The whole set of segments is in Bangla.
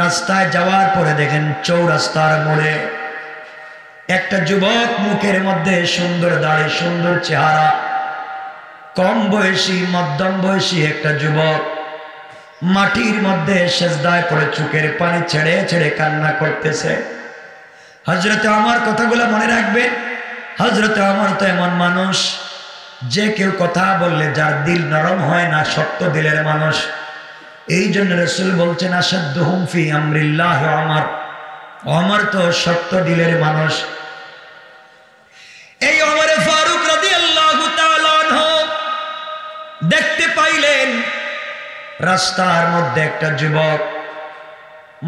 রাস্তায় যাওয়ার পরে দেখেন চৌরাস্তার মোড়ে একটা যুবক, মুখের মধ্যে সুন্দর দাড়ি, সুন্দর চেহারা, কম বয়সী মধ্যম বয়সী একটা যুবক মাটির মধ্যে সেজদায় পড়ে চোখের পানি ছেড়ে ছেড়ে কান্না করতেছে। হযরতে ওমর কথাগুলো মনে রাখবেন। হযরতে ওমর তো এমন মানুষ যে কেউ কথা বললে যার দিল নরম হয় না, শক্ত দিলের মানুষ। এই জন্য রাসূল বলছেন আসাদুহুম ফি আমরিল্লাহ ওমর। ওমর তো শক্ত দিলের মানুষ। এই ওমর ফারুক রাদিয়াল্লাহু তাআলা আনহু দেখতে পাইলেন রাস্তার মধ্যে একটা যুবক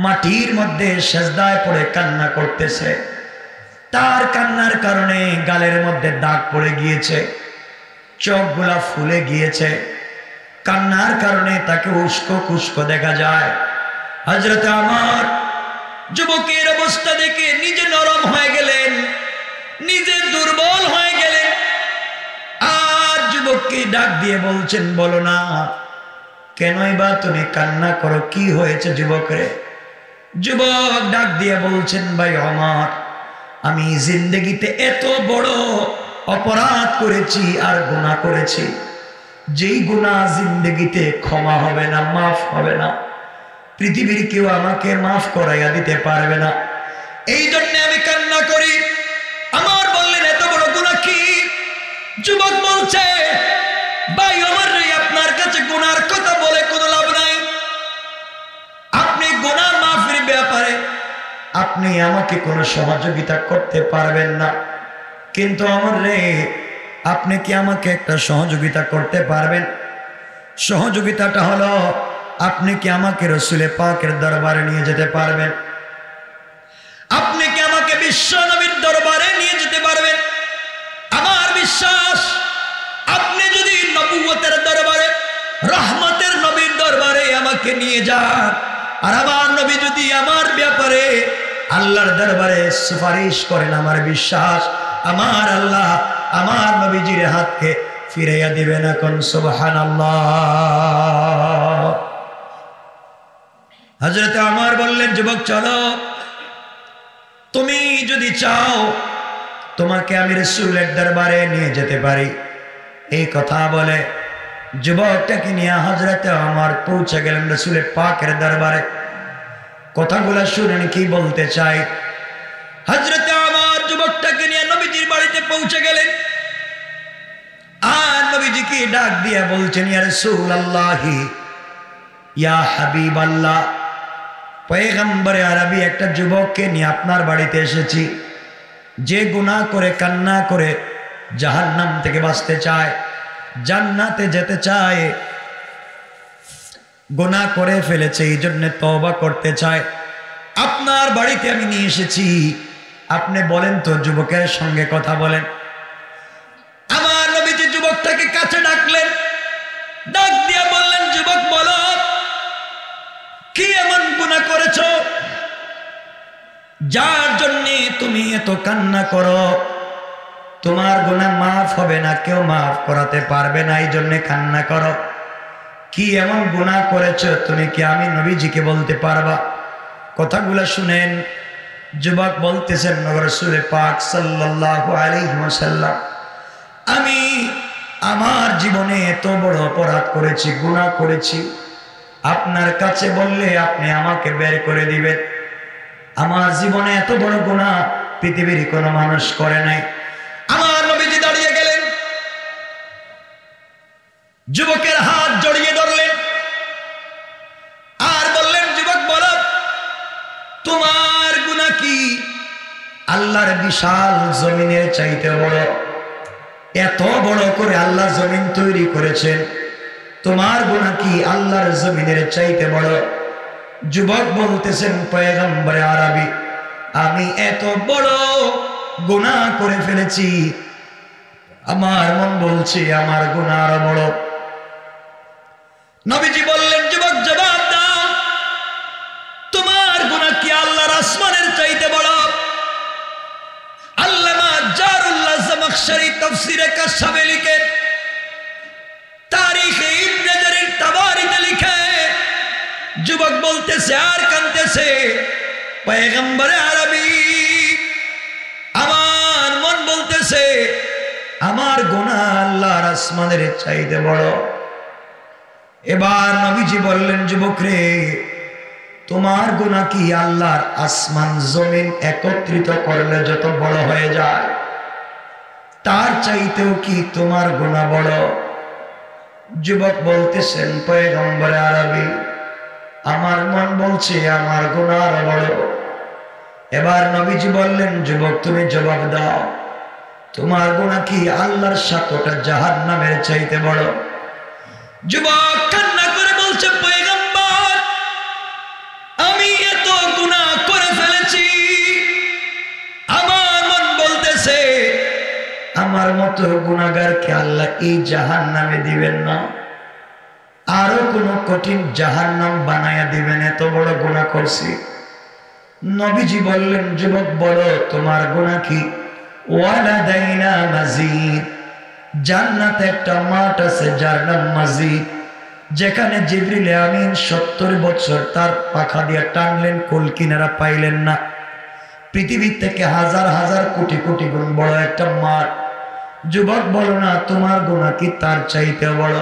মাটির মধ্যে সেজদায় পড়ে কান্না করতেছে। তার কান্নার কারণে গালের মধ্যে দাগ পড়ে গিয়েছে, চোখগুলা ফুলে গিয়েছে, কান্নার কারণে তাকে উস্কো খুস্কো দেখা যায়। হযরত ওমর যুবকের অবস্থা দেখে নিজে নরম হয়ে গেলেন, নিজে দুর্বল হয়ে গেলেন। আর যুবককে ডাক দিয়ে বলছেন, বলো না কেনই বা তুমি কান্না করো, কি হয়েছে যুবকরে? যুবক ডাক দিয়ে বলছেন, ভাই ওমর, আমি জিন্দেগিতে এত বড় অপরাধ করেছি আর গুনাহ করেছি, যেই গুনাহ জিন্দেগিতে ক্ষমা হবে না, মাফ হবে না, পৃথিবীর কেউ আমাকে মাফ করাইয়া দিতে পারবে না, এই জন্য আমি কান্না করি। আমার বললেন, এত বড় গুনাহ কি? যুবক বলছে, ভাই ওমর, আপনার কাছে গুনার কথা বলে কোনো লাভ নাই। আপনি গুনাহ মাফের ব্যাপারে আপনি আমাকে কোনো সহযোগিতা করতে পারবেন না, কিন্তু ওমর রে, আপনি কি আমাকে একটা সহযোগিতা করতে পারবেন? সহযোগিতাটা হলো, আপনি কি আমাকে রাসূল পাকের দরবারে নিয়ে যেতে পারবেন? আপনি কি আমাকে বিশ্ব নবীর দরবারে নিয়ে যেতে পারবেন? আমার বিশ্বাস, আপনি যদি নবুয়তের দরবারে, রহমতের নবীর দরবারে আমাকে নিয়ে যান, আর আমার নবী যদি আমার ব্যাপারে আল্লাহর দরবারে সুপারিশ করেন, আমার বিশ্বাস আমার আল্লাহ আমার নবীজির হাতকে ফিরাইয়া দিবেন। এখন সুবহানাল্লাহ। হযরত ওমর বললেন, যুবক চলো, তুমি যদি চাও তোমাকে আমি রাসূলের দরবারে নিয়ে যেতে পারি। এই কথা বলে যুবকটাকে নিয়ে হযরত ওমর পৌঁছে গেলেন রাসূলের পাকের দরবারে। কথাগুলো শুনেন কি বলতে চাই। হযরত ওমর যুবকটাকে নিয়ে নবীজির বাড়িতে পৌঁছে গেলেন, আর নবীজিকে ডাক দিয়ে বলছেন, ইয়া রাসূলুল্লাহ, ইয়া হাবিবাল্লাহ, পয়গম্বরে আরবি একটা যুবককে নিয়ে আপনার বাড়িতে এসেছি, যে গুনাহ করে কান্না করে জাহান্নাম থেকে বাঁচতে চায়, জান্নাতে যেতে চায়, গুনাহ করে ফেলেছে, এই জন্য তওবা করতে চায়। আপনার বাড়িতে আমি নিয়ে এসেছি, আপনি বলেন তো যুবকের সঙ্গে কথা বলেন। আমার নবীজি যুবকটাকে কাছে ডাকলেন, ডাক দিয়ে বললেন, যুবক বলো, কি এমন গুনাহ করেছো যার জন্য তুমি এত কান্না করো? তোমার গুনাহ মাফ হবে না, কেউ মাফ করাতে পারবে না, এই জন্য কান্না করো। কি এমন গুনাহ করেছো তুমি, কি আমি নবীজিকে বলতে পারবা? কথাগুলো শুনেন। যুবক বলতেছেন, রাসূল পাক সাল্লাল্লাহু আলাইহি ওয়াসাল্লাম, আমি আমার জীবনে এত বড় অপরাধ করেছি, গুনাহ করেছি, আপনার কাছে বললে আপনি আমাকে বের করে দিবেন। আমার জীবনে এত বড় গুনাহ পৃথিবীর কোনো মানুষ করে নাই। আমার নবীজি দাঁড়িয়ে গেলেন, যুবকের হাত জড়িয়ে ধরলেন, আর বললেন, যুবক বলো, তোমার গুনাহ কি আল্লাহর বিশাল জমিনের চাইতে বড়? এত বড় করে আল্লাহ জমিন তৈরি করেছেন, তোমার গুনাহ কি আল্লাহর জমিনের চাইতে বড়? যুবক বলতেছেন, পয়গম্বরে আরবি, আমি এত বড় গুনাহ করে ফেলেছি, আমার মন বলছে আমার গুনাহ আরো বড়। নবীজি বললেন, যুবক জবাব দাও, তোমার গুনাহ কি আল্লাহর আসমানের চাইতে বড়? আল্লামা জারুল্লাহ জামাখশরী তাফসীরে কাশফে লিখেন, তারিখে ইবনে জারীর তাবারিতে লিখে, যুবক বলতেছে, কাঁদতেছে আর কাঁদতেছে, পয়গম্বরে আরবি আমার মন বলতেছে আমার গুনাহ আল্লাহর আসমানের চাইতে বড়। এবার নবীজি বললেন, যুবক রে, তোমার গুনাহ কি আল্লাহর আসমান জমিন একত্রিত করলে যত বড় হয়ে যায় তার চাইতেও কি তোমার গুনাহ বড়? যুবক বলতেছেন, পয়গম্বরে আরবি আমার মন বলছে আমার গুনাহ আরো বড়। এবার নবীজি বললেন, যুবক তুমি জবাব দাও, তোমার গুনাহ কি আল্লাহর সাতটা জাহান্নামের চাইতে বড়? যুবক কান্না করে বলছে, পয়গম্বর আমি এত গুনাহ করে ফেলেছি, আমার মন বলতেছে আমার মতো গুনাহগারকে আল্লাহ এই জাহান্নামে দিবেন না, আরো কোন কঠিন জাহান্নাম বানায়া দিবেন, এত বড় গুনাহ করছি। নবীজি বললেন, যুবক বলো তোমার গুনাহ কি? ওয়ালাদাইনা মাজিদ, জান্নাতে একটা মাঠ আছে যার নাম মাজিদ, যেখানে জিবরিল আমিন 70 বছর তার পাখা দিয়ে টানলেন, কুল কিনারা পাইলেন না। পৃথিবী থেকে হাজার হাজার কোটি কোটি গুণ বড় একটা মাঠ। যুবক বলো না তোমার গুনাহ কি তার চাইতে বড়?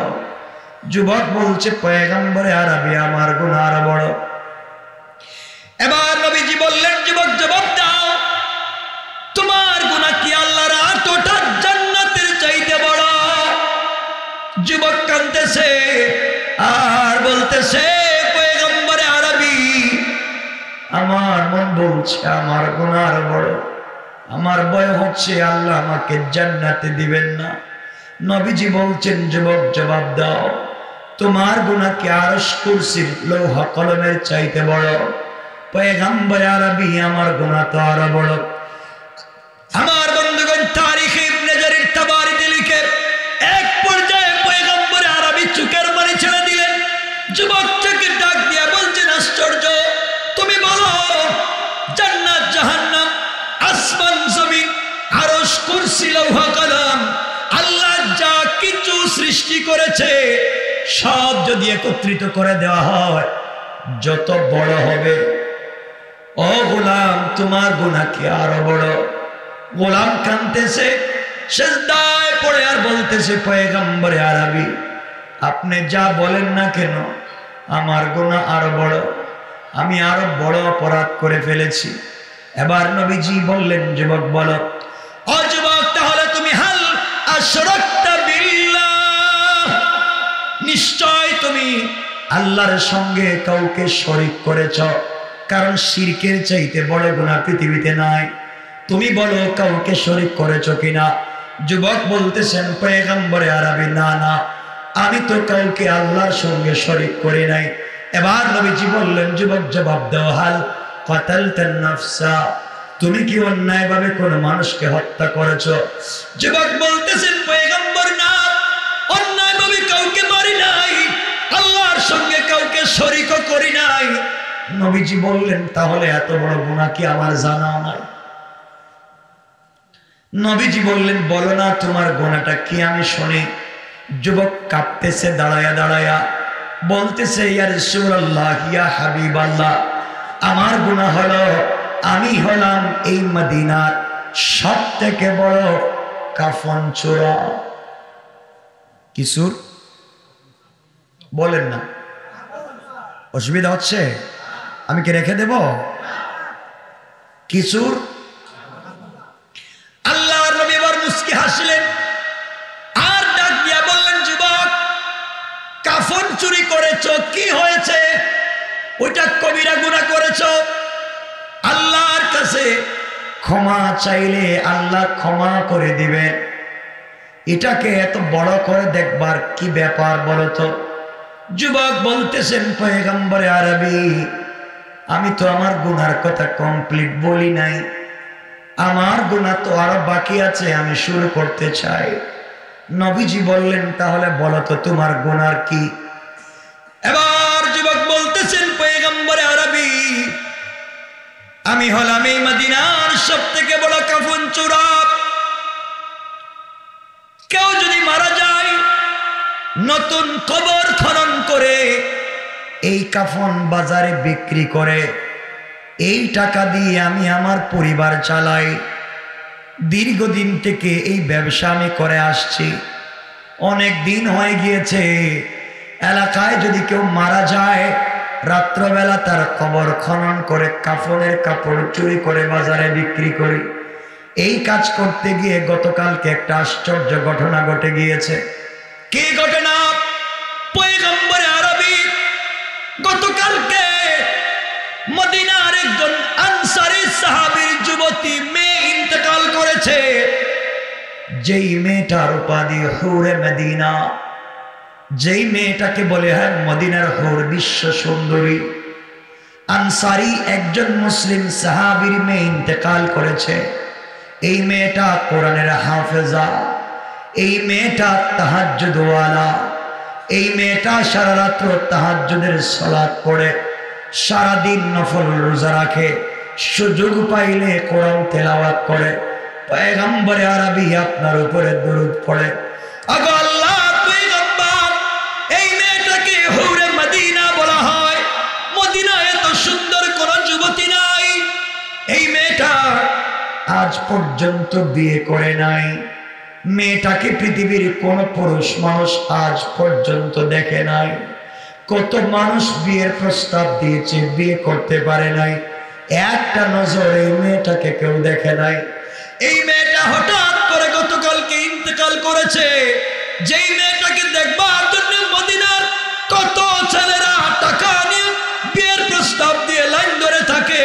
যুবক বলছে, পয়গম্বরে আরবি আমার গুনাহ আরো বড়। এবার নবীজি বললেন, যুবক জবাব দাও, তোমার গুনাহ কি আল্লাহর 8টা জান্নাতের চাইতে বড়? যুবক কাঁদতেছে আর বলতেছে, পয়গম্বরে আরবি আমার মন বলছে আমার গুনাহ আরো বড়, আমার ভয় হচ্ছে আল্লাহ আমাকে জান্নাতে দিবেন না। নবীজি বলছেন, যুবক জবাব দাও, তোমার গুনাহ কি আরশ কুরসির লৌহ কলমের চাইতে বড়? পয়গম্বরে আরবি আমার গুনাহ তো আরো বড়। আমার বন্ধুগণ, তারিখে ইবনে জারির তাবারিতে লিখে এক পর্যায়ে পয়গম্বরে আরবি চোখের পানি ছেড়ে দিলেন। যুবকটাকে ডাক দিয়া বলছেন, আশ্চর্য, তুমি বলো জান্নাত জাহান্নাম আসমান জমিন আরশ কুরসি লৌহ কলম আল্লাহ যা কিছু সৃষ্টি করেছে সব যদি একত্রিত করে দেওয়া হয় যত বড় হবে। ও গোলাম, তোমার গুনাহ কি আরো বড়? গোলাম কাঁদতেছে, সিজদায় পড়ে আর বলতেছে, পয়গম্বরে আরবি আপনি যা বলেন না কেন আমার গুনাহ আরো বড়, আমি আরো বড় অপরাধ করে ফেলেছি। এবার নবীজি বললেন, যুবক বলো। ও যুবক, তাহলে তুমি হাল আশরাকতা বিল্লাহ, নিশ্চয় তুমি আল্লাহর সঙ্গে কাউকে শরীক করেছ, কারণ শিরকের চাইতে বড় গুনাহ পৃথিবীতে নাই। তুমি বলো কাউকে শরীক করেছ কিনা? যুবক বলতেছেন, পয়গম্বরে আরবি না না, আমি তো কাউকে আল্লাহর সঙ্গে শরীক করি নাই। এবার নবীজি বললেন, যুবক জবাব দাও, হাল কাতালতান নাফসা, তুমি কি অন্যায়ভাবে কোন মানুষকে হত্যা করেছো? যুবক বলতেছেন, পয়গম্বর না, অন্যায়ভাবে কাউকে মারি নাই, আল্লাহর সঙ্গে কাউকে শরীকও করি নাই। নবীজি বললেন, তাহলে এত বড় গুনাহ কি আমার জানা নাই? নবীজি বললেন, বলো না তোমার গুনাহটা কি আমি শুনি। যুবক কাঁপতেছে দাঁড়ায়া দাঁড়ায়া, বলতেছে, ইয়া রাসূলুল্লাহ, ইয়া হাবিবাল্লাহ, আমার গুনাহ হলো আমি হলাম এই মদিনার সবথেকে বড় কাফন চোরা। কিসুর বলেন না, অসুবিধা হচ্ছে? আমি কি রেখে দেব? কিসুর? আল্লাহর নবী এবার মুস্কি হাসলেন আর ডাক দিয়া বললেন, যুবক কাফন চুরি করেছো, কি হয়েছে? ওইটা কবিরা গুনাহ করেছো, আল্লাহর কাছে ক্ষমা চাইলে আল্লাহ ক্ষমা করে দিবেন। এটাকে এত বড় করে দেখবার কি ব্যাপার বলো তো? যুবক বলতেছেন, পয়গম্বরে আরবি আমি তো আমার গুনার কথা কমপ্লিট বলি নাই, আমার গুনাহ তো আরো বাকি আছে, আমি শুরু করতে চাই। নবীজি বললেন, তাহলে বলো তো তোমার গুনার কি? এবার যুবক বলতেছেন, পয়গম্বরে আরবি আমি হলাম এই মদিনার সবথেকে বড় কাফন চোরা। কেউ যদি মারা যায় নতুন কবর খনন করে এই কাফন বাজারে বিক্রি করে এই টাকা দিয়ে আমি আমার পরিবার চালাই। দীর্ঘদিন থেকে এই ব্যবসা আমি করে আসছি। অনেক দিন হয়ে গিয়েছে, এলাকায় যদি কেউ মারা যায় রাত্রবেলা তার কবর খনন করে কাফনের কাপড় চুরি করে বাজারে বিক্রি করি। এই কাজ করতে গিয়ে গতকালকে একটা আশ্চর্য ঘটনা ঘটে গিয়েছে। কি ঘটনা? পয়গম্বরে আরবি গতকালকে মদিনার একজন আনসারী সাহাবীর যুবতী মেয়ে ইন্তেকাল করেছে। যেই মেয়েটার উপাধি হুরে মদিনা, যেই মেয়েটাকে বলে হয় মদিনার হুর, বিশ্ব সুন্দরী, আনসারী একজন মুসলিম সাহাবীর মেয়ে ইন্তেকাল করেছে। এই মেয়েটা কোরআনের হাফেজা, এই মেয়েটা তাহাজ্জুদওয়ালা, এই মেয়েটা সারা রাত্র তাহাজ্জুদের সালাত পড়ে, সারাদিন নফল রোজা রাখে, সুযোগ পাইলে কোরআন তেলাওয়াত করে, পয়গম্বরে আরবি আপনার উপরে দরুদ পড়ে। আগো আল্লাহ পয়গম্বর, এই মেয়েটাকে হুরে মদিনা বলা হয়। মদিনায় এত সুন্দর কোন যুবতী নাই। এই মেয়েটা আজ পর্যন্ত বিয়ে করে নাই। মেয়েটাকে পৃথিবীর কোন পুরুষ মানুষ আজ পর্যন্ত দেখে নাই। কত মানুষ বিয়ের প্রস্তাব দিয়েছে, বিয়ে করতে পারে নাই। একটা নজর এই মেয়েটাকে কেউ দেখে নাই। এই মেয়েটা হঠাৎ করে গতকালকে ইন্তেকাল করেছে। যেই মেয়েটাকে দেখবার জন্য মদিনার কত ছেলেরা টাকা নিয়ে বিয়ের প্রস্তাব দিয়ে লাইন ধরে থাকে,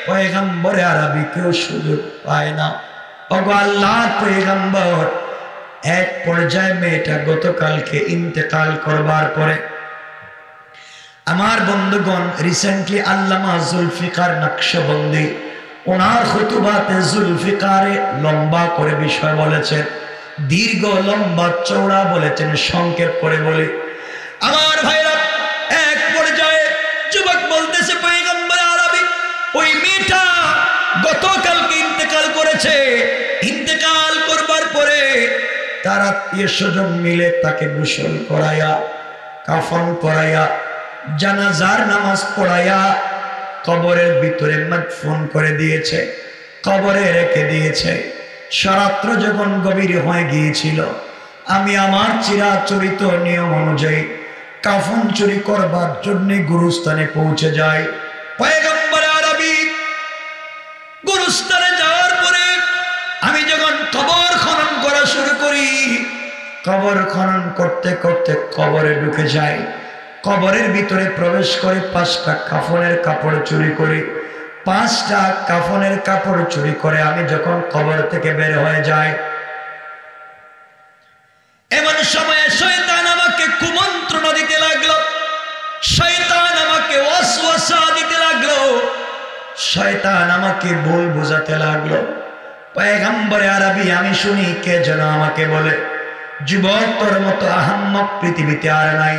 পয়গম্বরে আরবি কেউ সুযোগ পায় না। ওগো আল্লাহর পয়গম্বর, এক পর্যায়ে মেয়েটা গতকালকে ইন্তেকাল করবার পরে আমার বন্ধুগণ রিসেন্টলি আল্লামা জুলফিকার নকশবন্দি ওনার খুতুবাতে জুলফিকারে লম্বা করে বিষয় বলেছেন, দীর্ঘ লম্বা চওড়া বলেছেন, সংক্ষেপ করে বলে আমার ভাইরা, এক পর্যায়ে যুবক বলতেছে পয়গম্বরে আরবি ওই মেয়েটা গতকালকে ইন্তেকাল করেছে। ইন্তেকাল করবার পরে তার আত্মীয় স্বজন মিলে তাকে গোসল করাইয়া, কাফন পরাইয়া, জানাজার নামাজ পড়াইয়া কবরের ভিতরে মাদফুন করে দিয়েছে, কবরে রেখে দিয়েছে। সারাত্র যখন গভীর হয়ে গিয়েছিল, আমি আমার চিরাচরিত নিয়ম অনুযায়ী কাফন চুরি করবার জন্য গুরুস্থানে পৌঁছে যাই। পয়গম্বর আরবি গুরুস্থানে যাওয়ার পরে আমি যখন কবর খনন করা শুরু করি, কবর খনন করতে করতে কবরে ঢুকে যাই। কবরের ভিতরে প্রবেশ করে 5টা কাফনের কাপড় চুরি করি। 5টা কাফনের কাপড় চুরি করে আমি যখন কবর থেকে বের হয়ে যাই, এমন সময়ে শয়তান আমাকে কুমন্ত্রণা দিতে লাগলো, শয়তান আমাকে ওয়াসওয়াসা দিতে লাগলো, শয়তান আমাকে ভুল বোঝাতে লাগলো। পয়গম্বরে আরবি আমি শুনি কে যেন আমাকে বলে, যুবক তোর মতো আহাম্মক পৃথিবীতে আর নাই,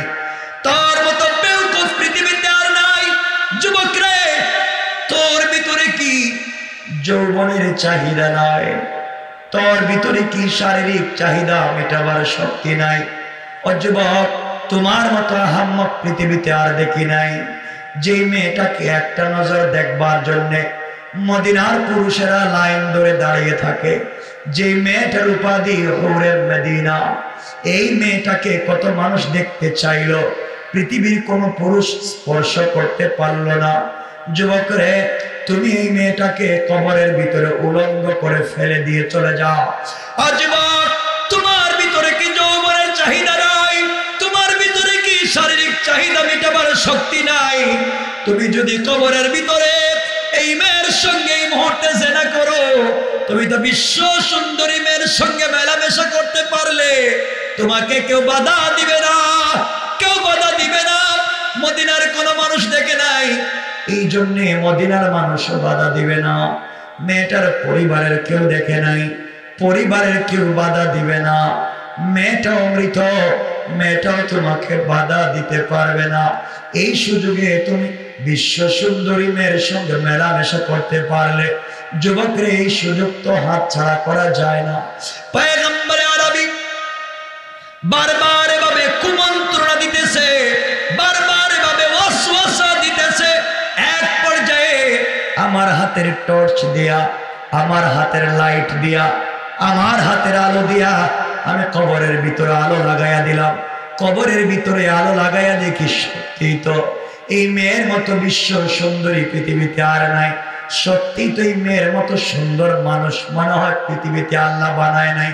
তোর মতো বেউকুফ পৃথিবীতে আর নাই। যুবক রে, তোর ভিতরে কি যৌবনের চাহিদা নাই? তোর ভিতরে কি শারীরিক চাহিদা মেটাবার শক্তি নাই? ও যুবক, তোমার মতো আহাম্মক পৃথিবীতে আর দেখি নাই। যে মেয়েটাকে একটা নজর দেখবার জন্যে মদিনার পুরুষেরা লাইন ধরে দাঁড়িয়ে থাকে, যে মেয়েটার উপাধি হুরে মদিনা, এই মেয়েটাকে কত মানুষ দেখতে চাইলো, পৃথিবীর কোনো পুরুষ স্পর্শ করতে পারল না। যুবক রে, তুমি এই মেয়েটাকে কবরের ভিতরে উলঙ্গ করে ফেলে দিয়ে চলে যাও। আর যুবক, তোমার ভিতরে কি যৌবনের চাহিদা নাই? তোমার ভিতরে কি শারীরিক চাহিদা মেটাবার শক্তি নাই? তুমি যদি কবরের ভিতরে এই মেয়ের সঙ্গে এই মুহূর্তে জেনা করো, তুমি তো বিশ্ব সুন্দরী মেয়ের সঙ্গে মেলামেশা করতে পারলে, তোমাকে কেউ বাধা দিবে না, কেউ বাধা দিবে না। মদিনার কোনো মানুষ দেখে নাই, এই জন্যে মদিনার মানুষও বাধা দিবে না। মেয়েটার পরিবারের কেউ দেখে নাই, পরিবারের কেউ বাধা দিবে না। মেয়েটাও মৃত, মেয়েটাও তোমাকে বাধা দিতে পারবে না। এই সুযোগে তুমি বিশ্ব সুন্দরী মেয়ের সঙ্গে মেলামেশা করতে পারলে, যুবকরে এই সুযোগ তো হাতছাড়া করা যায় না। পয়গম্বরে আরবি বারবার এভাবে কুমন্ত্রণা দিতেছে, বারবার এভাবে হাতের টর্চ দিয়া, আমার হাতের লাইট দিয়া, আমার হাতের আলো দিয়া আমি কবরের ভিতরে আলো লাগাইয়া দিলাম। কবরের ভিতরে আলো লাগাইয়া দেখি সত্যি তো এই মেয়ের মতো বিশ্ব সুন্দরী পৃথিবীতে আর নাই। সত্যি তো এই মেয়ের মতো সুন্দর মানুষ মনে হয় পৃথিবীতে আল্লাহ বানায় নাই।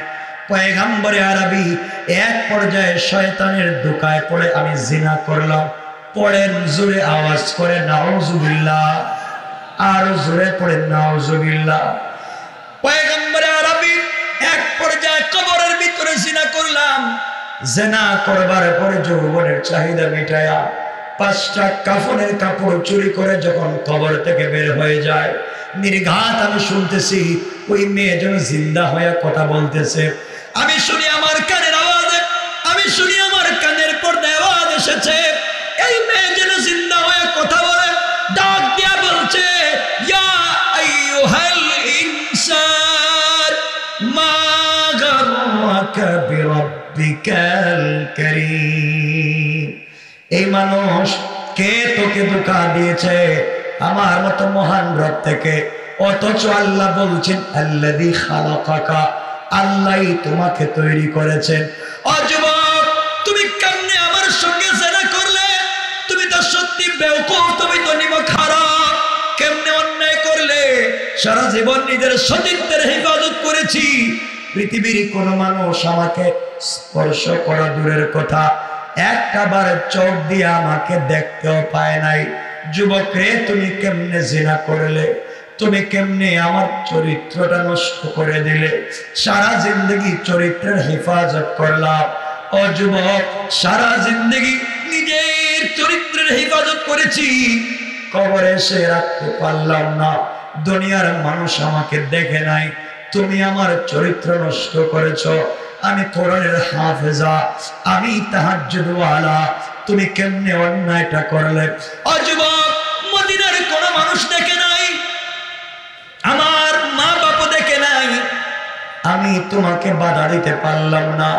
পয়গম্বরে আরবি এক পর্যায়ে শয়তানের ধোঁকায় পড়ে আমি জিনা করলাম। পড়েন জোরে আওয়াজ করে নাউজুবিল্লাহ, আর জোরে পড়েন নাউজুবিল্লাহ। পয়গম্বরে আরবি এক পর্যায়ে কবরের ভিতরে জিনা করলাম। জিনা করবার পরে যৌবনের চাহিদা মিটায়া 5টা কাফনের কাপড় চুরি করে যখন কবর থেকে বের হয়ে যায়, নির্ঘাত আমি শুনতেছি ওই মেয়ে যেন জিন্দা হয়ে কথা বলতেছে। আমি শুনি আমার কানের আওয়াজে, আমি শুনি আমার কানের পর্দায় আওয়াজ এসেছে, এই মেয়ে যেন জিন্দা হয়ে কথা বলে, ডাক দিয়া বলছে, ইয়া আইয়ুহাল ইনসান মা গাররাকা বিরাব্বিকাল কারীম। এই মানুষ কে তোকে ধোঁকা দিয়েছে আমার মতো মহান রব থেকে? অথচ আল্লাহ বলছেন আল্লাযী খালাকাকা, আল্লাহই তোমাকে তৈরি করেছেন। ও যুবক, তুমি কেমনে আমার সঙ্গে জিনা করলে? তুমি তো সত্যি বেওকুফ, তুমি তো নিমক হারাম। কেমনে অন্যায় করলে? সারা জীবন নিজের সতীত্বের হেফাজত করেছি, পৃথিবীর কোন মানুষ আমাকে স্পর্শ করা দূরের কথা, একটা বার চোখ দিয়ে আমাকে দেখতেও পায় নাই। যুবক রে, তুমি কেমনে জিনা করলে? তুমি কেমনে আমার চরিত্রটা নষ্ট করে দিলে? সারা জিন্দগি চরিত্রের হেফাজত করলাম। ও যুবক, সারা জিন্দগি নিজের চরিত্রের হেফাজত করেছি, কবরে এসে রাখতে পারলাম না। দুনিয়ার মানুষ আমাকে দেখে নাই, তুমি আমার চরিত্র নষ্ট করেছো। আমি কোরআনের হাফেজা, আমি তাহাজ্জুদওয়ালা, তুমি কেমনে অন্যায়টা করলে? ও যুবক, মদিনার কোন মানুষ দেখে নাই, আমার মা বাবা দেখে নাই, আমি তোমাকে বাধা দিতে পারলাম না,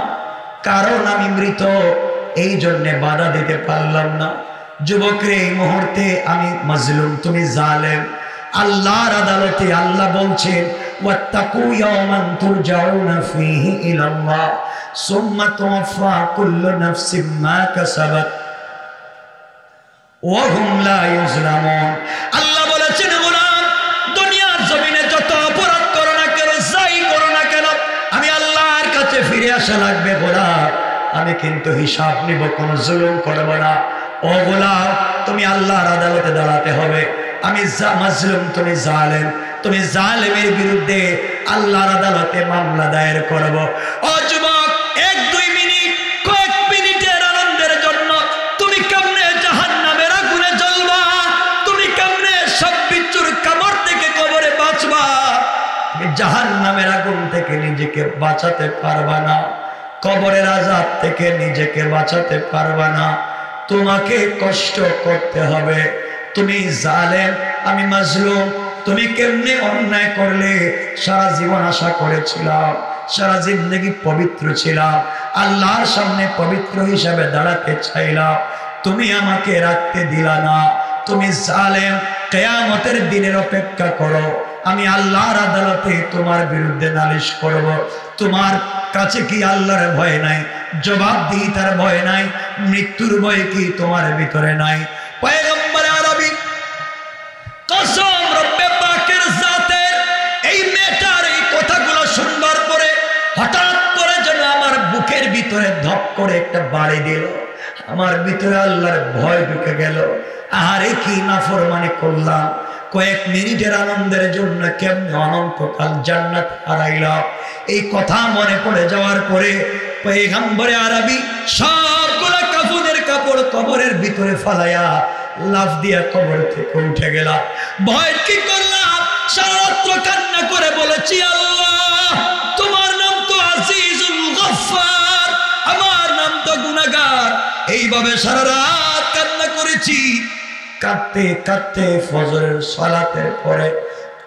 কারণ আমি মৃত, এই জন্য বাধা দিতে পারলাম না। যুবকরে, এই মুহূর্তে আমি মাজলুম, তুমি জালেম। আল্লাহর আদালতে আল্লাহ বলছেন, ওয়াত্তাকু ইয়াওমান তুরজাউনা ফীহি ইলাল্লাহ সুম্মা তুওয়াফা কুল্লু নাফসিন মা কাসাবাত ওয়া হুম লা ইউজলামুন। আল্লাহ বলেছেন, গোলাম, দুনিয়ার জমিনে যত অপরাধ করো না কেন, যাই করো না কেন, আমি আল্লাহর কাছে ফিরে আসা লাগবে। গোলাম, আমি কিন্তু হিসাব নিব, কোনো জুলুম করব না। ও গোলাম, তুমি আল্লাহর আদালতে দাঁড়াতে হবে। আমি মাজলুম, তুমি জালেম, তুমি জালেমের বিরুদ্ধে আল্লাহর আদালতে মামলা দায়ের করব। ও যুবক, 1-2 মিনিট, কয়েক মিনিটের আনন্দের জন্য তুমি কেমনে জাহান্নামের আগুনে জ্বলবা? তুমি কেমনে সব বিচ্ছুর কামড় থেকে কবরে বাঁচবা? তুমি জাহান্নামের আগুন থেকে নিজেকে বাঁচাতে পারবা না, কবরের আযাব থেকে নিজেকে বাঁচাতে পারবা না, তোমাকে কষ্ট করতে হবে। তুমি জালেম, আমি মাজলুম, তুমি কেমনে অন্যায় করলে? সারা জীবন আশা করেছিলাম, সারা জিন্দগি পবিত্র ছিলাম, আল্লাহর সামনে পবিত্র হিসাবে দাঁড়াতে চাইলাম, তুমি আমাকে রাখতে দিলা না। তুমি জালেম, কিয়ামতের দিনের অপেক্ষা করো, আমি আল্লাহর আদালতে তোমার বিরুদ্ধে নালিশ করব। তোমার কাছে কি আল্লাহর ভয় নাই? জবাবদিহিতার ভয় নাই? মৃত্যুর ভয় কি তোমার ভিতরে নাই? পয়গম্বর আরবি কসম রব্বে পাকের জাতের, এই মেয়েটার এই কথাগুলো শুনবার পরে হঠাৎ করে যেন আমার বুকের ভিতরে ধপ করে একটা বাড়ি দিল, আমার ভিতরে আল্লাহর ভয় ঢুকে গেল। আরে কি নাফরমানি করলাম, কয়েক মিনিটের আনন্দের জন্য কেমনে অনন্তকাল জান্নাত হারাইলাম। এই কথা মনে পড়ে যাওয়ার পরে পয়গম্বরে আরবি সবগুলা কাফনের কাপড় কবরের ভিতরে ফালাইয়া লাফ দিয়া কবর থেকে উঠে গেলাম। ভয় কি করলাম? সারারাত্র কান্না করে বলেছি, আল্লাহ, তোমার নাম তো আজিজুল গফফার, আমার নাম তো গুনাহগার। এইভাবে সারা রাত কান্না করেছি। কাঁদতে কাঁদতে ফজরের সালাতের পরে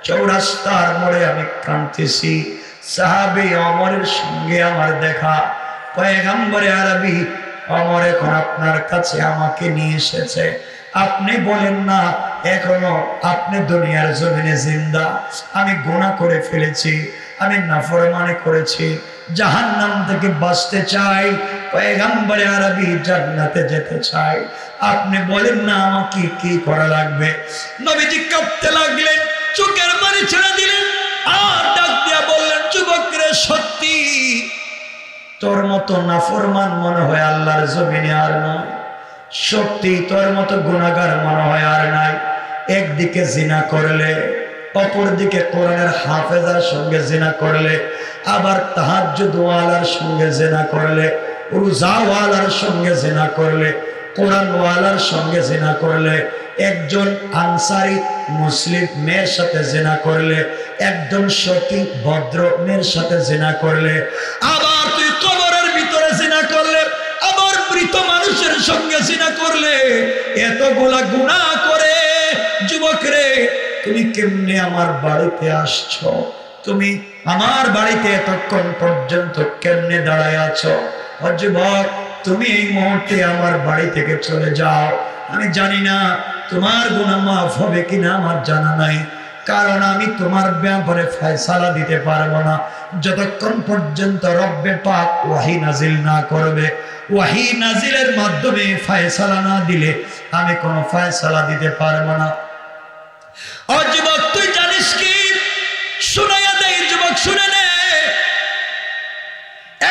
চৌরাস্তার মোড়ে আমি কাঁদতেছি। সাহাবী ওমরের সঙ্গে আমার দেখা। পয়গম্বরে আরবি ওমর এখন আপনার কাছে আমাকে নিয়ে এসেছে, আপনি বলেন না এখনো আপনি দুনিয়ার জমিনে জিন্দা, আমি গুনাহ করে ফেলেছি, আমি নাফরমানি করেছি, জাহান্নাম থেকে বাঁচতে চাই, পয়গম্বরে আরবি জান্নাতে যেতে চাই, আপনি বলেন না আমাকে কি করা লাগবে? নবীজি কাঁদতে লাগলেন, চোখের পানি ছেড়ে দিলেন, আর ডাক দিয়া বললেন, যুবক রে, সত্যি তোর মতো নাফরমান মনে হয় আল্লাহর জমিনে আর নয়, সত্যি তোর মতো গুনাহগার মনে হয় আর নাই। একদিকে জিনা করলে, অপর দিকে কোরআনের হাফেজার সঙ্গে জিনা করলে, আবার তাহাজ্জুদ ওয়ালার সঙ্গে জিনা করলে, রোজা ওয়ালার সঙ্গে জিনা করলে, কোরআন ওয়ালার সঙ্গে জিনা করলে, একজন আনসারী মুসলিম মেয়ের সাথে জিনা করলে, একজন সতী ভদ্র মেয়ের সাথে জিনা করলে, আবার তুই কবরের ভিতরে জিনা করলে, আবার মৃত মানুষের সঙ্গে জিনা করলে, এতগুলা গুনাহ করে যুবক রে তুমি কেমনে আমার বাড়িতে আসছো? তুমি আমার বাড়িতে এতক্ষণ পর্যন্ত কেমনে দাঁড়ায় আছো? ও যুবক, তুমি এই মুহূর্তে আমার বাড়ি থেকে চলে যাও, আমি জানি না তোমার গুনাহ মাফ হবে কিনা, আমার জানা নাই, কারণ আমি তোমার ব্যাপারে ফয়সালা দিতে পারবো না যতক্ষণ পর্যন্ত রব্বে পাক ওয়াহি নাজিল না করবে। ওয়াহি নাজিলের মাধ্যমে ফয়সালা না দিলে আমি কোনো ফয়সালা দিতে পারবো না। ও যুবক, তুই জানিস কি? শুনাইয়া দেই যুবক, শুনে নে।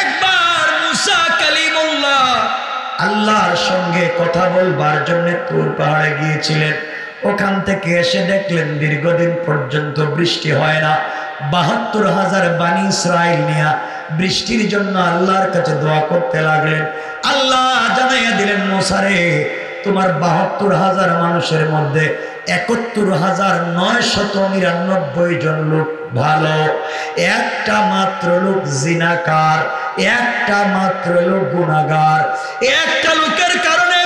একবার মুসা কালিমুল্লাহ আল্লাহর সঙ্গে কথা বলবার জন্য তুর পাহাড়ে গিয়েছিলেন। ওখান থেকে এসে দেখলেন দীর্ঘদিন পর্যন্ত বৃষ্টি হয় না। ৭২,০০০ বানি ইসরাইল নিয়া বৃষ্টির জন্য আল্লাহর কাছে দোয়া করতে লাগলেন। আল্লাহ জানাইয়া দিলেন, মুসা রে, তোমার ৭২,০০০ মানুষের মধ্যে ৭১,৯৯৯ জন লোক ভালো, একটা মাত্র লোক জিনাকার, একটা মাত্র লোক গুনাহগার। একটা লোকের কারণে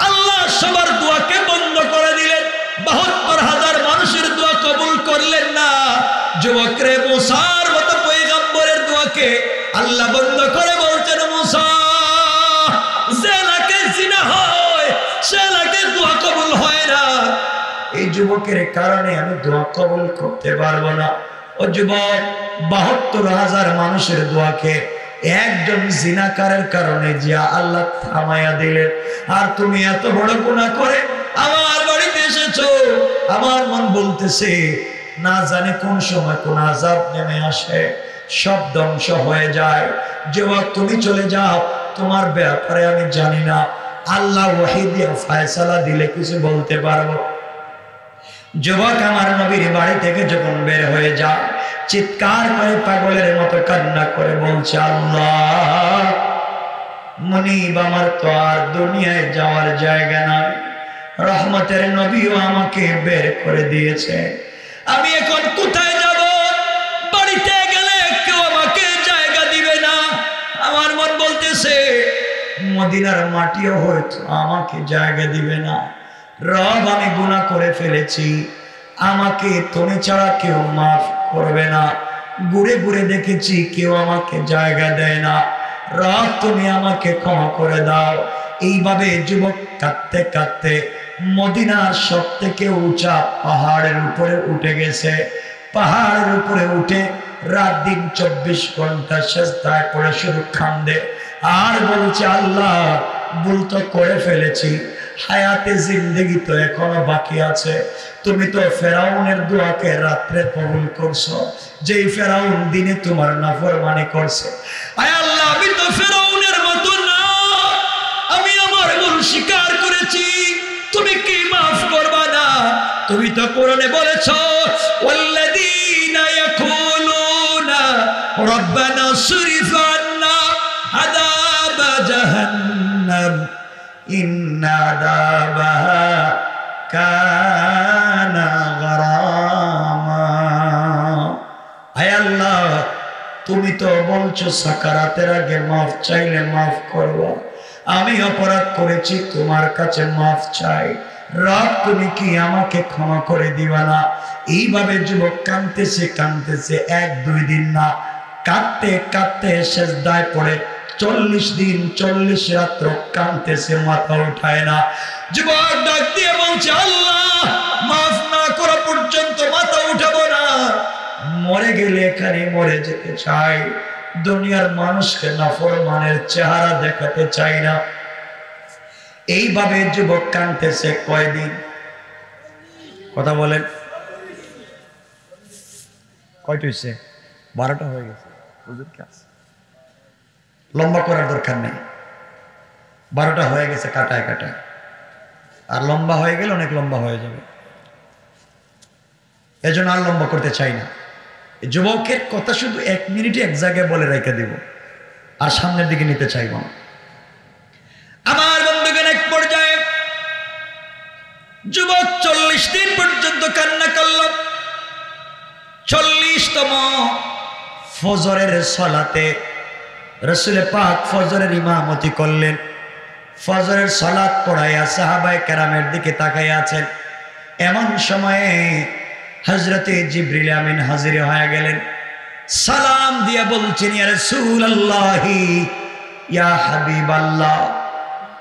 আল্লাহ সবার দোয়াকে বন্ধ করে দিলেন, ৭২,০০০ মানুষের দোয়া কবুল করলেন না। যুবকরে, মুসার মতো পয়গম্বরের দোয়াকে আল্লাহ বন্ধ করে বলছেন, মুসা, যে এলাকায় জিনা হয় সে এলাকায় দোয়া কবুল হয় না। এই যুবকের কারণে আমি দোয়া কবুল করতে পারবো না। ও যুবক, ৭২,০০০ মানুষের দোয়াকে একজন জিনাকারের কারণে যে আল্লাহ থামাইয়া দিলেন। আর তুমি এত বড় গুনাহ করে আমার বাড়িতে এসেছো। আমার মন বলতেছে না জানে কোন সময় কোন আযাব নেমে আসে, সব ধ্বংস হয়ে যায়। যুবক, তুমি চলে যাও, তোমার ব্যাপারে আমি জানি না, আল্লাহ ওয়াহি দিয়ে ফয়সালা দিলে কিছু বলতে পারবো। যুবক আমার নবীর বাড়ি থেকে যখন বের হয়ে যায়, চিৎকার করে পাগলের মতো কান্না করে বলছে, আল্লাহ, মুনিব, আমার তো আর দুনিয়ায় যাওয়ার জায়গা নাই, রহমতের নবীও আমাকে বের করে দিয়েছে, আমি এখন কোথায় যাব? বাড়িতে গেলে কেউ আমাকে জায়গা দিবে না। আমার মন বলতেছে মদিনার মাটিও হয়তো আমাকে জায়গা দিবে না। রব, আমি গুনাহ করে ফেলেছি, আমাকে তুমি ছাড়া কেউ মাফ করবে না। ঘুরে ঘুরে দেখেছি কেউ আমাকে জায়গা দেয় না। রব, তুমি আমাকে ক্ষমা করে দাও। এইভাবে যুবক কাঁদতে কাঁদতে মদিনার সব থেকে উঁচা পাহাড়ের উপরে উঠে গেছে। পাহাড়ের উপরে উঠে রাত দিন ২৪ ঘন্টা সেজদায় পড়ে শুধু কান্দে আর বলছে, আল্লাহ, ভুল তো করে ফেলেছি, হায়াতে জিন্দেগি তো এখনো বাকি আছে। তুমি তো ফেরাউনের দোয়াকে রাত্রে কবুল করছো, যেই ফেরাউন দিনে তোমার নাফরমানি করছে। আয় আল্লাহ, আমি তো ফেরাউনের মতো না, আমি আমার ভুল স্বীকার করেছি, তুমি কি মাফ করবা না? তুমি তো কোরআনে বলেছো, ওয়াল্লাযীনা ইয়াকুলুনা রাব্বানা সরিফ আন্না আযাব জাহান্নাম ইন্না আযাবাহা কানা গরামা। আয় আল্লাহ, তুমি তো বলছো সাকারাতের আগে মাফ চাইলে মাফ করবা। আমি অপরাধ করেছি, তোমার কাছে মাফ চাই। রব, তুমি কি আমাকে ক্ষমা করে দিবা না? এইভাবে যুবক কাঁদতেছে কাঁদতেছে, ১-২ দিন না, কাঁদতে কাঁদতে সেজদায় পড়ে 40 দিন 40 রাত্র কাঁদতেছে, মাথা উঠায় না। যুবক ডাক দিয়ে বলছে, আল্লাহ মাফ না করা পর্যন্ত মাথা উঠাবো না, মরে গেলে এখানে মরে যেতে চাই, দুনিয়ার মানুষকে নাফরমানের চেহারা দেখাতে চাই না। এইভাবে যুবক কাঁদতেছে কয়দিন? কথা বলেন, কয়টা হয়েছে? 12টা হয়ে গেছে। লম্বা করার দরকার নেই, 12টা হয়ে গেছে কাটায় কাটায়, আর লম্বা হয়ে গেলে অনেক লম্বা হয়ে যাবে, এজন্য আর লম্বা করতে চাই না। যুবকের কথা শুধু 1 মিনিটে এক জায়গায় বলে রেখে দিব, আর সামনের দিকে নিতে চাইব না। আমার বন্ধুগণ, এক পর্যায়ে যুবক 40 দিন পর্যন্ত কান্না করল। 40তম ফজরের সালাতে রাসূল পাক ফজরের ইমামতি করলেন। ফজরের সালাত পড়াইয়া সাহাবায়ে কেরামের দিকে তাকাইয়া আছেন। এমন সময়ে হযরতে জিবরিল আমিন হাজির হয়ে গেলেন। সালাম দিয়া বলছেন, ইয়া রাসূলুল্লাহ, ইয়া হাবিবাল্লাহ,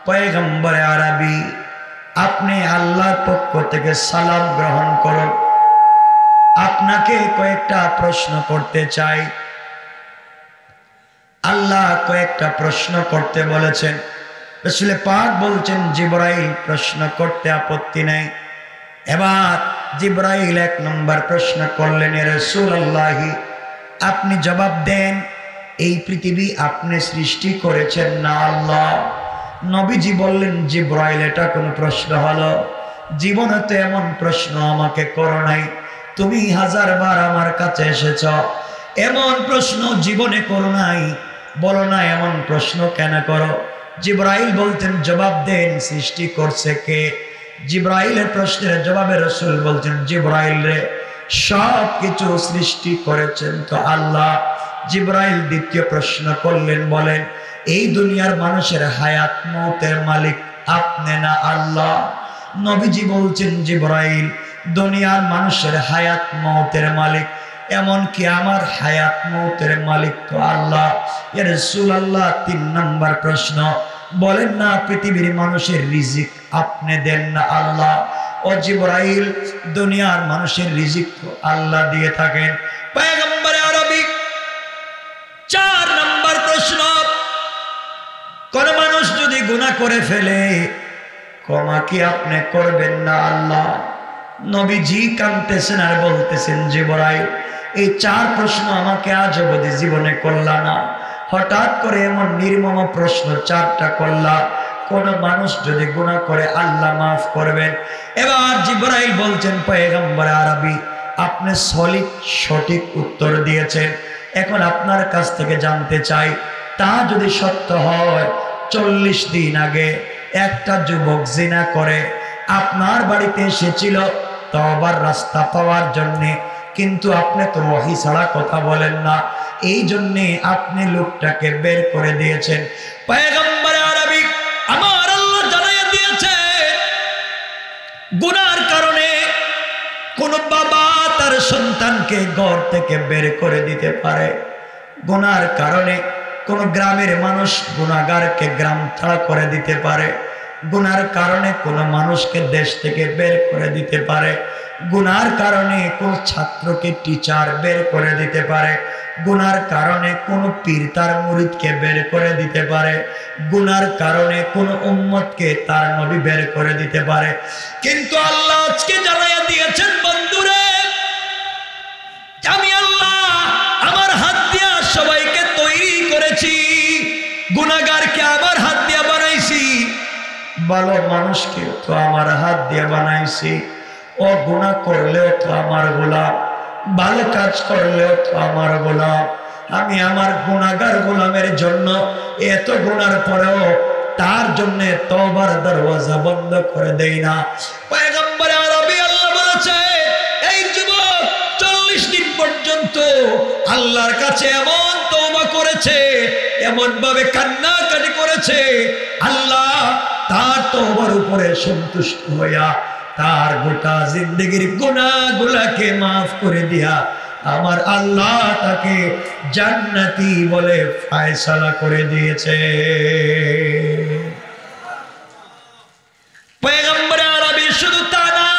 পয়গম্বরে আরবি, আপনি আল্লাহর পক্ষ থেকে সালাম গ্রহণ করুন। আপনাকে কয়েকটা প্রশ্ন করতে চাই। আল্লাহ কয়েকটা প্রশ্ন করতে বলেছেন। রাসূল পাক বলছেন, জিবরাইল, প্রশ্ন করতে আপত্তি নাই। এবার জিবরাইল 1 নম্বর প্রশ্ন করলেন, ইয়া রাসূলুল্লাহ, আপনি জবাব দেন, এই পৃথিবী আপনি সৃষ্টি করেছেন না আল্লাহ? নবীজি বললেন, জিবরাইল, এটা কোন প্রশ্ন হলো? জীবনে তো এমন প্রশ্ন আমাকে করো নাই, তুমি 1000 বার আমার কাছে এসেছ, এমন প্রশ্ন জীবনে করো নাই, বলো না এমন প্রশ্ন কেন করো? জিবরাইল বলতেন, জবাব দেন, সৃষ্টি করছে কে? জিবরাইলের প্রশ্নের জবাবে রাসূল বলছেন, জিবরাইল রে, সব কিছু সৃষ্টি করেছেন তো আল্লাহ। জিবরাইল দ্বিতীয় প্রশ্ন করলেন, বলেন, এই দুনিয়ার মানুষের হায়াত মৌতের মালিক আপনি না আল্লাহ? নবীজি বলছেন, জিবরাইল, দুনিয়ার মানুষের হায়াত মৌতের মালিক, এমনকি আমার হায়াত মৌতের মালিক তো আল্লাহ। ইয়া রাসূলুল্লাহ, 3 নম্বর প্রশ্ন, বলেন না পৃথিবীর মানুষের রিজিক আপনি দেন না আল্লাহ? ও জিবরাইল, দুনিয়ার মানুষের রিজিক তো আল্লাহ দিয়ে থাকেন। পয়গম্বরে আরবি 4 নম্বর প্রশ্ন, কোন মানুষ যদি গুনাহ করে ফেলে, ক্ষমা কি আপনি করবেন না আল্লাহ? নবীজি কাঁদতেছেন আর বলতেছেন, জিবরাইল, এই 4 প্রশ্ন আমাকে আজ অবধি জীবনে করলা না, হঠাৎ করে এমন নির্মম প্রশ্ন 4টা করলা, কোন মানুষ যদি গুনাহ করে আল্লাহ মাফ করবেন? এবার জিবরাইল বলছেন, পয়গম্বর আরবি, আপনি সঠিক উত্তর দিয়েছেন। এখন আপনার কাছ থেকে জানতে চাই, তা যদি সত্য হয়, 40 দিন আগে একটা যুবক জিনা করে আপনার বাড়িতে এসেছিল তওবার রাস্তা পাওয়ার জন্যে, কিন্তু আপনি তো ওহী ছাড়া কথা বলেন না, এই জন্যে আপনি লোকটাকে বের করে দিয়েছেন। পয়গম্বর আরবি, আমার আল্লাহ জানাইয়া দিয়েছে, গুনার কারণে কোন বাবা তার সন্তানকে ঘর থেকে বের করে দিতে পারে, গুনার কারণে কোন গ্রামের মানুষ গুনাহগারকে গ্রাম ছাড়া করে দিতে পারে, গুনার কারণে কোন মানুষকে দেশ থেকে বের করে দিতে পারে, গুনার কারণে কোন ছাত্রকে টিচার বের করে দিতে পারে, গুনার কারণে কোন পীর তার মুরিদকে বের করে দিতে পারে, গুনার কারণে কোন উম্মতকে তার নবী বের করে দিতে পারে। কিন্তু আল্লাহ আজকে জানাইয়া দিয়েছেন, বন্ধুরে, আমি আল্লাহ আমার হাত দিয়া সবাইকে তৈরি করেছি, গুনাহগারকে আমার হাত দিয়া বানাইছি, ভালো মানুষকে তো আমার হাত দিয়ে বানাইছি। ও গুনাহ করলেও তো আমার গোলাম, ভালো কাজ করলেও তো আমার গোলাম। আমি আমার গুনাহগার গোলামের জন্য এত গুনার পরেও তার জন্য তওবার দরওয়াজা বন্ধ করে দেই না। পয়গম্বর আরবি আল্লাহ বলেছে, এই যুবক 40 দিন পর্যন্ত আল্লাহর কাছে এমন তওবা করেছে, এমন ভাবে কান্নাকাটি করেছে, আল্লাহ তার তওবার উপরে সন্তুষ্ট হইয়া তার গোটা জিন্দেগির গুনাহগুলোকে মাফ করে দিয়া আমার আল্লাহ তাকে জান্নাতি বলে ফয়সালা করে দিয়েছে। পয়গম্বর আরবি শুধু তা না,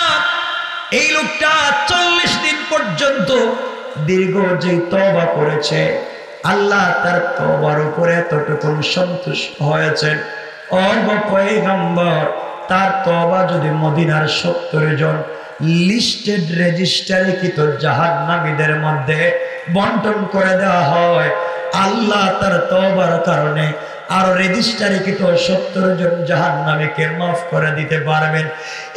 এই লোকটা 40 দিন পর্যন্ত দীর্ঘ যে তওবা করেছে, আল্লাহ তার তওবার উপরে এতটুকু সন্তুষ্ট হয়েছেন। ও পয়গম্বর, তার তওবা যদি মদিনার 70 জন লিস্টেড রেজিস্টারিকৃত জাহান্নামীদের মধ্যে বন্টন করে দেওয়া হয়, আল্লাহ তার তওবার কারণে আরো রেজিস্টারিকৃত 70 জন জাহান্নামীকে মাফ করে দিতে পারবেন।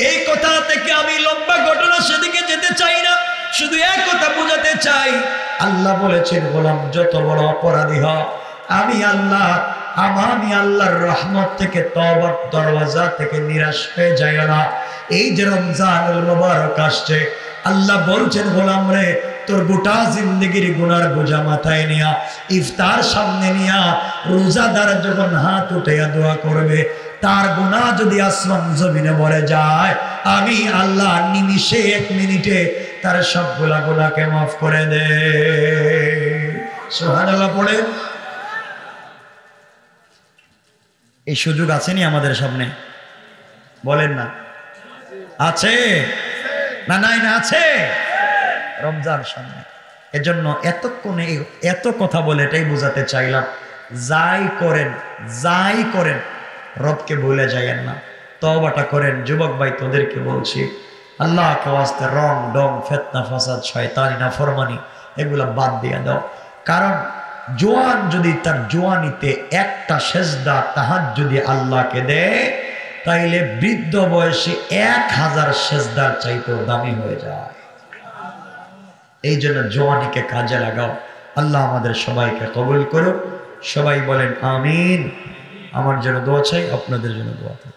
এই কথা থেকে আমি লম্বা ঘটনা সেদিকে যেতে চাই না, শুধু এক কথা বোঝাতে চাই, আল্লাহ বলেছেন গোলাম যত বড় অপরাধী হ, আমি আল্লাহর রহমত থেকে তওবার দরওয়াজা থেকে নিরাশ হয়ে যায় না। এই যে রমজানুল মুবারক আসছে, আল্লাহ বলছেন গোলাম রে, তোর গোটা জিন্দেগির গুনার বোঝা মাথায় নিয়া ইফতার সামনে নিয়া রোজাদার যখন হাত উঠাইয়া দোয়া করবে, তার গুনাহ যদি আসমান জমিনে ভরে যায়, আমি আল্লাহ নিমিষে 1 মিনিটে তার সবগুলা গুনাহকে মাফ করে দে। সুবহানাল্লাহ পড়ে। এই সুযোগ আছেনি আমাদের সামনে? বলেন না আছে না? নাই না, আছে। রমজান সামনে, এজন্য এতক্ষণে এত কথা বলে এটাই বোঝাতে চাইলাম, যাই করেন রবকে ভুলে যাইয়েন না, তওবাটা করেন। যুবক ভাই তোদেরকে বলছি, আল্লাহকে ওয়াস্তে রং ডং ফিতনা ফাসাদ শয়তানি নাফরমানি এগুলা বাদ দিয়ে দাও। কারণ জোয়ান যদি তার জোয়ানিতে একটা সেজদা তাহাজ্জুদি আল্লাহকে দেয়, তাইলে বৃদ্ধ বয়সে 1000 সেজদার চাইতেও দামি হয়ে যায়। এই জন্য জওয়ানিকে কাজে লাগাও। আল্লাহ আমাদের সবাইকে কবুল করুক। সবাই বলেন আমিন। আমার জন্য দোয়া চাই, আপনাদের জন্য দোয়া চাই।